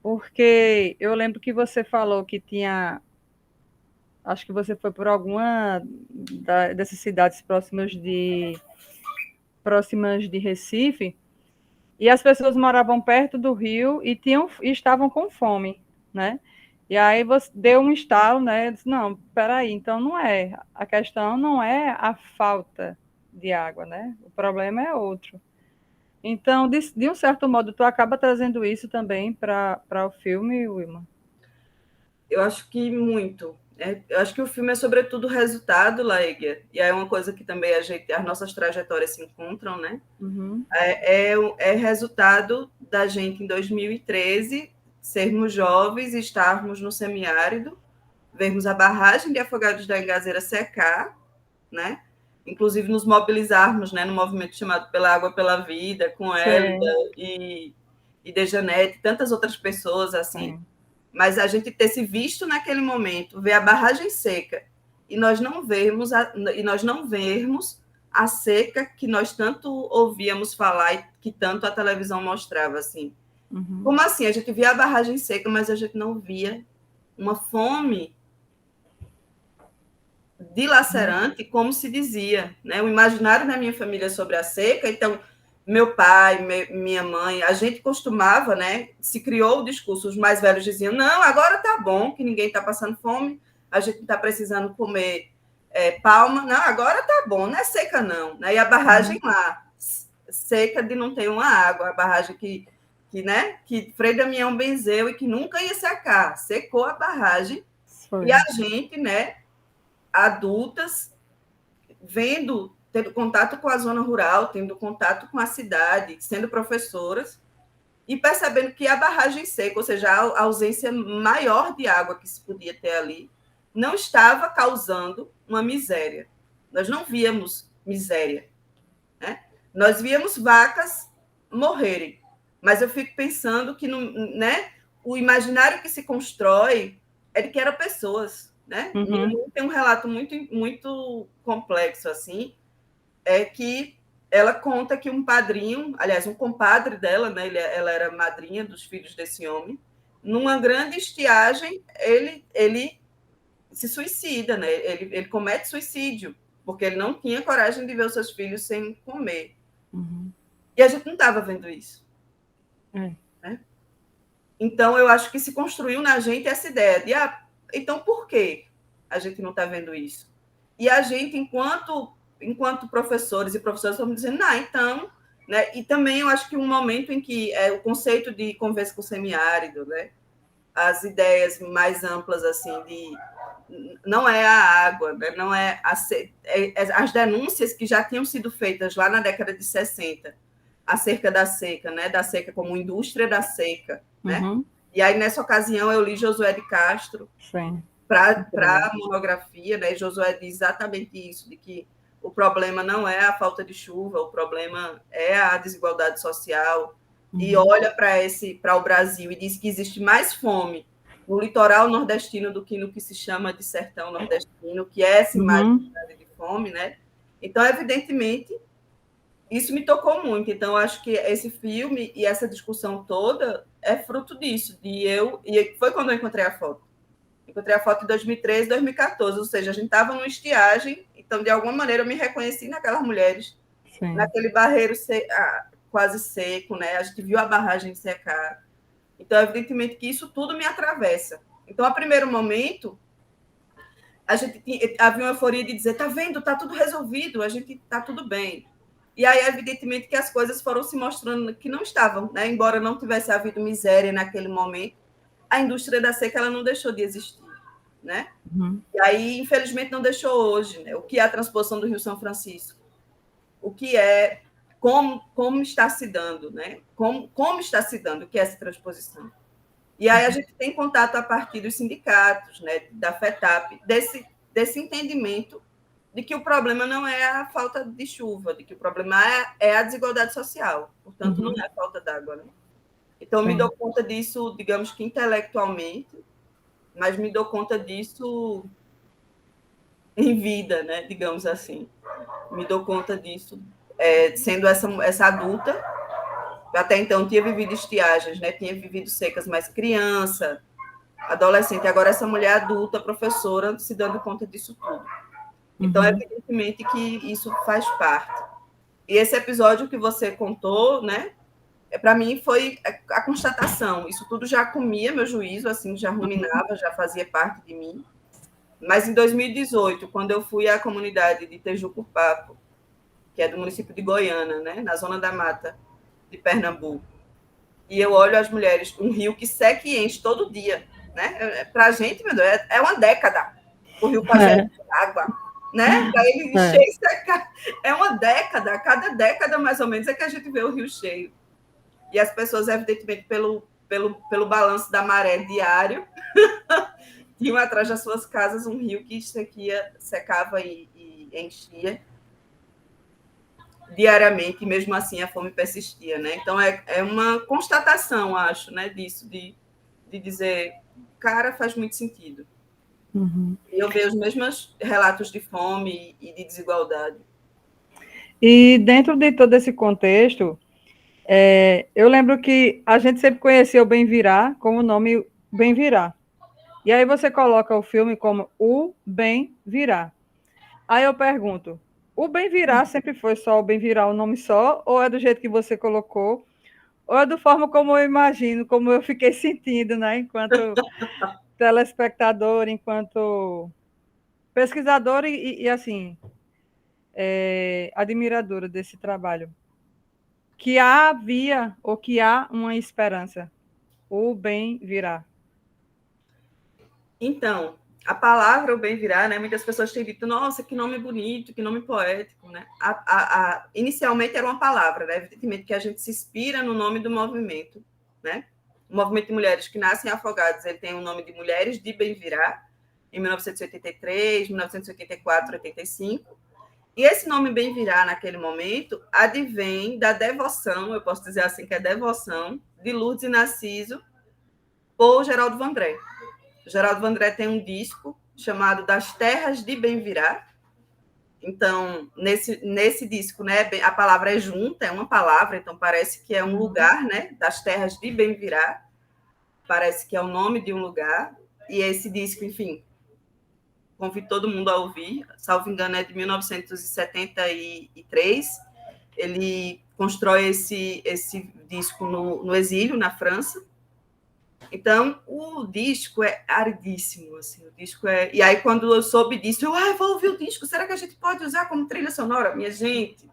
Porque eu lembro que você falou que tinha, acho que você foi por alguma dessas cidades próximas de Recife, e as pessoas moravam perto do rio e estavam com fome, né? E aí você deu um estalo, né? Disse, não, peraí, então não é. A questão não é a falta de água, né? O problema é outro. Então, de um certo modo, tu acaba trazendo isso também para o filme, Wilma? Eu acho que muito. Eu acho que o filme é, sobretudo, resultado, Laígia, e é uma coisa que também as nossas trajetórias se encontram, né? É resultado da gente, em 2013, sermos jovens, estarmos no semiárido, vermos a barragem de Afogados da Engazeira secar, né? Inclusive nos mobilizarmos, né, no movimento chamado Pela Água pela Vida, com Hélida e Dejanete, tantas outras pessoas assim. Sim. Mas a gente ter se visto naquele momento, ver a barragem seca e nós não vermos a seca que nós tanto ouvíamos falar e que tanto a televisão mostrava assim. Como assim? A gente via a barragem seca, mas a gente não via uma fome dilacerante, como se dizia, né? O imaginário da minha família sobre a seca, então meu pai, minha mãe, a gente costumava, né? Se criou o discurso, os mais velhos diziam: não, agora tá bom, que ninguém está passando fome, a gente não está precisando comer palma, não, agora tá bom, não é seca não, né? E a barragem lá, seca de não ter uma água, a barragem que Frei Damião benzeu e que nunca ia secar, secou a barragem. Foi. E a gente, né? Adultas, tendo contato com a zona rural, tendo contato com a cidade, sendo professoras, e percebendo que a barragem seca, ou seja, a ausência maior de água que se podia ter ali, não estava causando uma miséria. Nós não víamos miséria, né? Nós víamos vacas morrerem, mas eu fico pensando que né, o imaginário que se constrói é de que eram pessoas, né? Minha mãe tem um relato muito complexo assim, é que ela conta que um padrinho, aliás, um compadre dela, né, ela era madrinha dos filhos desse homem, numa grande estiagem, ele se suicida, né? Ele comete suicídio, porque ele não tinha coragem de ver os seus filhos sem comer. E a gente não estava vendo isso. Né? Então, eu acho que se construiu na gente essa ideia de, então por que a gente não está vendo isso? E a gente, enquanto professores e professoras, estamos dizendo, então, né? E também eu acho que um momento em que o conceito de conversa com o semiárido, né? As ideias mais amplas, assim, de não é a água, né? Não é as denúncias que já tinham sido feitas lá na década de 60, acerca da seca, né? Da seca como indústria da seca, né? E aí, nessa ocasião, eu li Josué de Castro para a monografia, né? Josué diz exatamente isso, de que o problema não é a falta de chuva, o problema é a desigualdade social, e olha para o Brasil e diz que existe mais fome no litoral nordestino do que no que se chama de sertão nordestino, que é essa imagem de fome, né? Então, evidentemente, isso me tocou muito. Então, acho que esse filme e essa discussão toda é fruto disso. E foi quando eu encontrei a foto. Encontrei a foto em 2013, 2014, ou seja, a gente estava numa estiagem, então, de alguma maneira, eu me reconheci naquelas mulheres, naquele barreiro quase seco, né? A gente viu a barragem secar. Então, evidentemente que isso tudo me atravessa. Então, a primeiro momento, havia uma euforia de dizer, tá vendo, tá tudo resolvido, a gente tá tudo bem. E aí, evidentemente, que as coisas foram se mostrando que não estavam, né? Embora não tivesse havido miséria naquele momento, a indústria da seca ela não deixou de existir, né? E aí, infelizmente, não deixou hoje, né? O que é a transposição do Rio São Francisco? O que é, como está se dando, né? Como está se dando, o que é essa transposição? E aí a gente tem contato a partir dos sindicatos, né? Da FETAP, desse entendimento de que o problema não é a falta de chuva, de que o problema é a desigualdade social, portanto, não é a falta d'água. Né? Então, me dou conta disso, digamos que intelectualmente, mas me dou conta disso em vida, né? Digamos assim. Me dou conta disso, sendo essa adulta. Eu até então tinha vivido estiagens, né? Tinha vivido secas, mas criança, adolescente, agora essa mulher adulta, professora, se dando conta disso tudo. Então, evidentemente que isso faz parte. E esse episódio que você contou, né, para mim foi a constatação. Isso tudo já comia meu juízo, assim, já ruminava, já fazia parte de mim. Mas em 2018, quando eu fui à comunidade de Tejuco-Papo, que é do município de Goiânia, né, na zona da mata de Pernambuco, e eu olho as mulheres, um rio que seca e enche todo dia, né? Para a gente, meu Deus, é uma década o rio fazer água. Né? Para ele encher e secar. É uma década, a cada década, mais ou menos, é que a gente vê o rio cheio. E as pessoas, evidentemente, pelo balanço da maré diário, tinham atrás das suas casas um rio que secava e enchia diariamente, e mesmo assim a fome persistia. Né? Então, é uma constatação, acho, né, disso, de dizer, cara, faz muito sentido. Eu vejo os mesmos relatos de fome e de desigualdade. E dentro de todo esse contexto, eu lembro que a gente sempre conhecia o Bem Virá como o nome Bem Virá. E aí você coloca o filme como O Bem Virá. Aí eu pergunto, o Bem Virá sempre foi só o Bem Virá, o nome só, ou é do jeito que você colocou, ou é da forma como eu imagino, como eu fiquei sentindo, né, enquanto telespectador, enquanto pesquisadora e assim, admiradora desse trabalho. Que havia, ou que há uma esperança, o bem virá. Então, a palavra o bem virá, né? Muitas pessoas têm dito, nossa, que nome bonito, que nome poético, né? Inicialmente era uma palavra, né? Evidentemente que a gente se inspira no nome do movimento, né? O movimento de mulheres que nascem afogadas, ele tem o nome de Mulheres de Bem-Virá, em 1983, 1984, 85. E esse nome Bem-Virá, naquele momento, advém da devoção, eu posso dizer assim, que é devoção, de Lourdes e Narciso por Geraldo Vandré. Geraldo Vandré tem um disco chamado Das Terras de Bem-Virá. Então, nesse disco, né, a palavra é junta, é uma palavra, então parece que é um lugar, né, das terras de Bem-Virá, parece que é o nome de um lugar, e esse disco, enfim, convido todo mundo a ouvir, salvo engano, é de 1973, ele constrói esse disco no exílio, na França. Então, o disco é aridíssimo, assim, o disco é... E aí, quando eu soube disso, eu vou ouvir o disco, será que a gente pode usar como trilha sonora? Minha gente,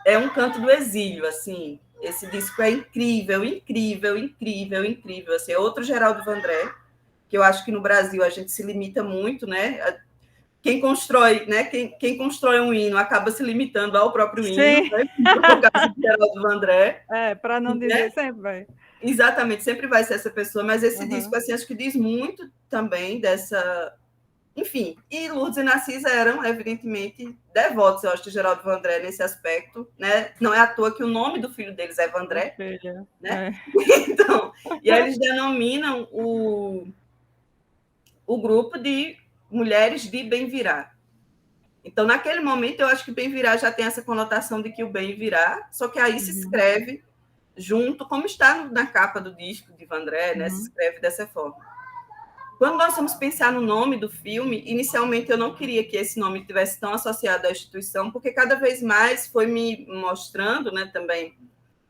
é um canto do exílio, assim, esse disco é incrível, incrível, incrível, incrível, assim, é outro Geraldo Vandré, que eu acho que no Brasil a gente se limita muito, né? Quem constrói, né? Quem constrói um hino acaba se limitando ao próprio hino, Sim. né? No caso de Geraldo Vandré. Para não dizer Né? sempre, vai. Exatamente, sempre vai ser essa pessoa, mas esse disco, Uhum. assim, acho que diz muito também dessa... Enfim, e Lourdes e Narcisa eram, evidentemente, devotos, eu acho, de Geraldo Vandré nesse aspecto, né? Não é à toa que o nome do filho deles é Vandré, né? Então, e aí eles denominam o grupo de Mulheres de Bem-Virá. Então, naquele momento, eu acho que bem-virá já tem essa conotação de que o bem virá, só que aí se escreve junto, como está na capa do disco de Vandré, né? Se escreve dessa forma. Quando nós vamos pensar no nome do filme, inicialmente eu não queria que esse nome estivesse tão associado à instituição, porque cada vez mais foi me mostrando, né, também,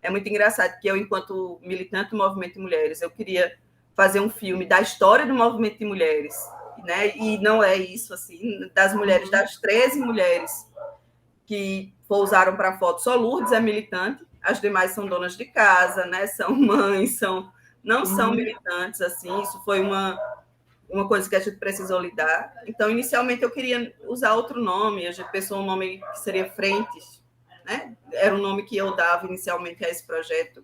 é muito engraçado que eu, enquanto militante do movimento de mulheres, eu queria fazer um filme da história do movimento de mulheres, né? E não é isso, assim, das mulheres, das 13 mulheres que pousaram para a foto, só Lourdes é militante, as demais são donas de casa, né? São mães, não são militantes, assim, isso foi uma coisa que a gente precisou lidar. Então, inicialmente, eu queria usar outro nome, a gente pensou um nome que seria Frentes, né? Era um nome que eu dava inicialmente a esse projeto.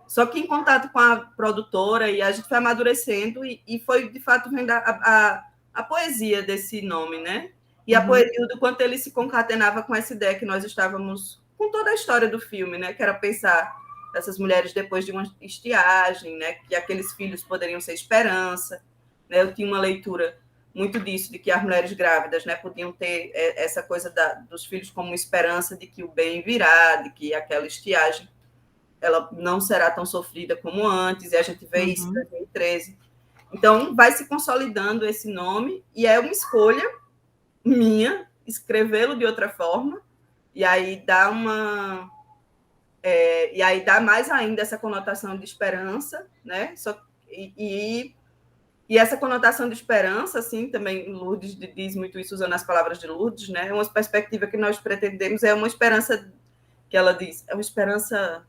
Só que em contato com a produtora, e a gente foi amadurecendo, e foi, de fato, vendo a poesia desse nome, né? E a poesia do quanto ele se concatenava com essa ideia que nós estávamos, com toda a história do filme, né? Que era pensar essas mulheres depois de uma estiagem, né? Que aqueles filhos poderiam ser esperança, né? Eu tinha uma leitura muito disso, de que as mulheres grávidas, né, podiam ter essa coisa dos filhos como esperança de que o bem virá, de que aquela estiagem ela não será tão sofrida como antes, e a gente vê isso em 2013. Então, vai se consolidando esse nome, e é uma escolha minha escrevê-lo de outra forma, e aí dá e aí dá mais ainda essa conotação de esperança, né? E essa conotação de esperança, assim, também Lourdes diz muito isso usando as palavras de Lourdes, né? Uma perspectiva que nós pretendemos é uma esperança que ela diz, é uma esperança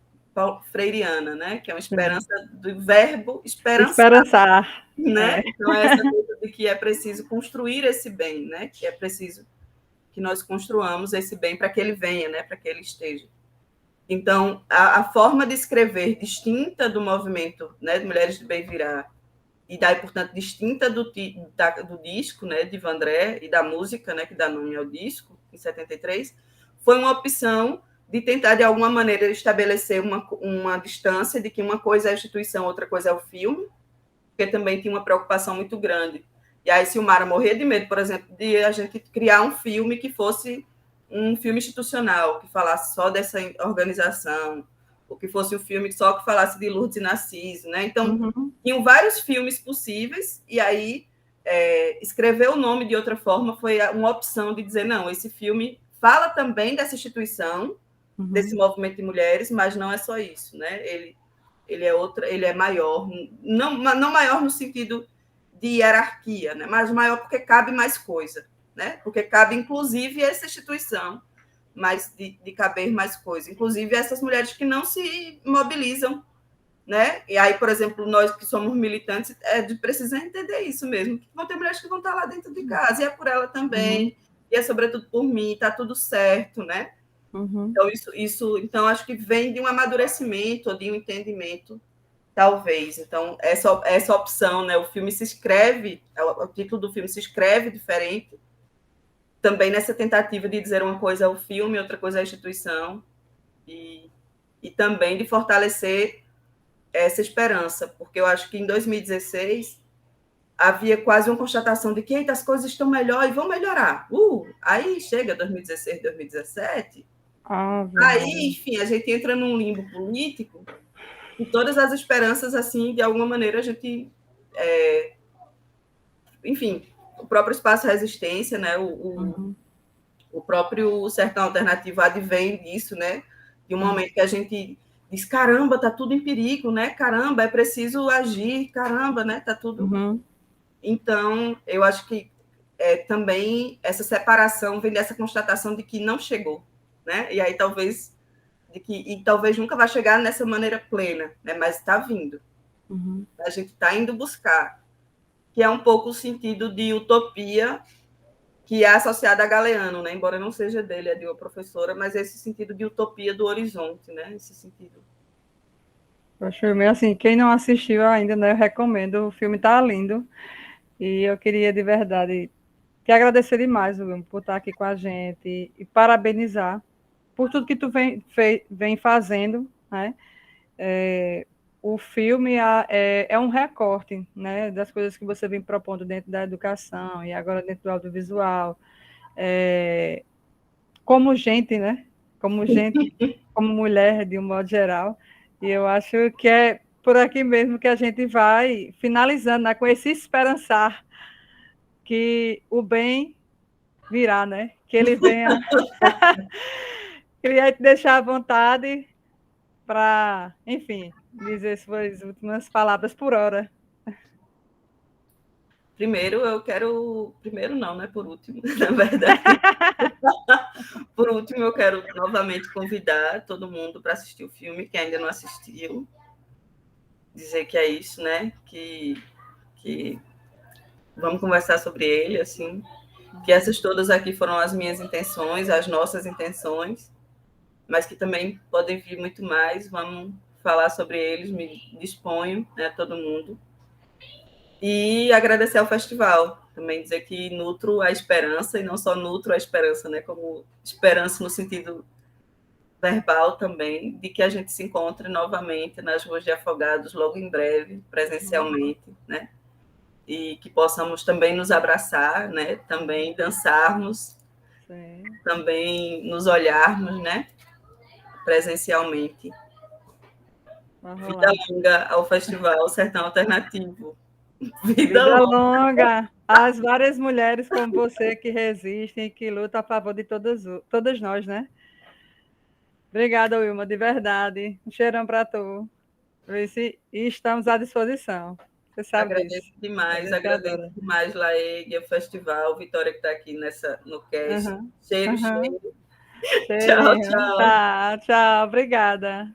freiriana, né? Que é uma esperança do verbo esperançar, né? Então é essa coisa de que é preciso construir esse bem, né? Que é preciso que nós construamos esse bem para que ele venha, né? Para que ele esteja. Então, a forma de escrever distinta do movimento, né, de Mulheres de Bem-Virá, e daí, portanto, distinta do disco, né, de Vandré, e da música, né, que dá nome ao disco, em 73, foi uma opção de tentar, de alguma maneira, estabelecer uma distância de que uma coisa é a instituição, outra coisa é o filme, porque também tinha uma preocupação muito grande. E aí, Silmara morria de medo, por exemplo, de a gente criar um filme que fosse um filme institucional, que falasse só dessa organização, ou que fosse um filme só que falasse de Lourdes e Narciso, né? Então, tinham vários filmes possíveis, e aí escrever o nome de outra forma foi uma opção de dizer, não, esse filme fala também dessa instituição, desse movimento de mulheres, mas não é só isso, né? Ele é maior, não maior no sentido de hierarquia, né? Mas maior porque cabe mais coisa, né? Porque cabe, inclusive, essa instituição, mas de caber mais coisa. Inclusive, essas mulheres que não se mobilizam, né? E aí, por exemplo, nós que somos militantes, precisamos entender isso mesmo. Vão ter mulheres que vão estar lá dentro de casa, e é por ela também, e é sobretudo por mim, está tudo certo, né? Então, então, acho que vem de um amadurecimento, de um entendimento talvez. Então, essa opção, né? O filme se escreve, o título do filme se escreve diferente, também nessa tentativa de dizer uma coisa ao filme, outra coisa à instituição, e também de fortalecer essa esperança, porque eu acho que em 2016 havia quase uma constatação de que eita, as coisas estão melhor e vão melhorar. Aí chega 2016, 2017, aí, enfim, a gente entra num limbo político e todas as esperanças, assim, de alguma maneira a gente... enfim, o próprio Espaço Resistência, né, o próprio Sertão Alternativo advém disso, né, de um momento que a gente diz, caramba, tá tudo em perigo, né, caramba, é preciso agir, caramba, né, tá tudo... Então, eu acho que também essa separação vem dessa constatação de que não chegou, né? E aí talvez talvez nunca vai chegar nessa maneira plena, né? Mas está vindo. A gente está indo buscar, que é um pouco o sentido de utopia que é associada a Galeano, né? Embora não seja dele, é de uma professora, mas esse sentido de utopia do horizonte, né? Esse sentido. Poxa, meio assim, quem não assistiu ainda, né, eu recomendo, o filme tá lindo, e eu queria de verdade te agradecer demais, William, por estar aqui com a gente e parabenizar por tudo que tu vem fazendo, né? O filme é um recorte, né, das coisas que você vem propondo dentro da educação e agora dentro do audiovisual, como gente, né? Como gente, como mulher, de um modo geral. E eu acho que é por aqui mesmo que a gente vai finalizando, né, com esse esperançar que o bem virá, né? Que ele venha. Queria te deixar à vontade para, enfim, dizer suas últimas palavras por hora. Primeiro, eu quero. Primeiro, não, né? Por último, na verdade. Por último, eu quero novamente convidar todo mundo para assistir o filme, que ainda não assistiu. Dizer que é isso, né? Que vamos conversar sobre ele, assim. Que essas todas aqui foram as minhas intenções, as nossas intenções, mas que também podem vir muito mais. Vamos falar sobre eles, me disponho, né? Todo mundo. E agradecer ao festival, também dizer que nutro a esperança, e não só nutro a esperança, né, como esperança no sentido verbal também, de que a gente se encontre novamente nas ruas de Afogados logo em breve, presencialmente, né, e que possamos também nos abraçar, né, também dançarmos, também nos olharmos, né, presencialmente. Vida longa ao Festival Sertão Alternativo. Vida longa às várias mulheres como você que resistem e que lutam a favor de todas nós, né? Obrigada, Wilma, de verdade. Um cheirão para tu. E estamos à disposição. Você sabe Agradeço disso. agradeço demais, Laeg, o festival, Vitória que está aqui no cast. Cheiro, cheiro. Tchau, Cheirinho. tchau. Tá, tchau. Obrigada.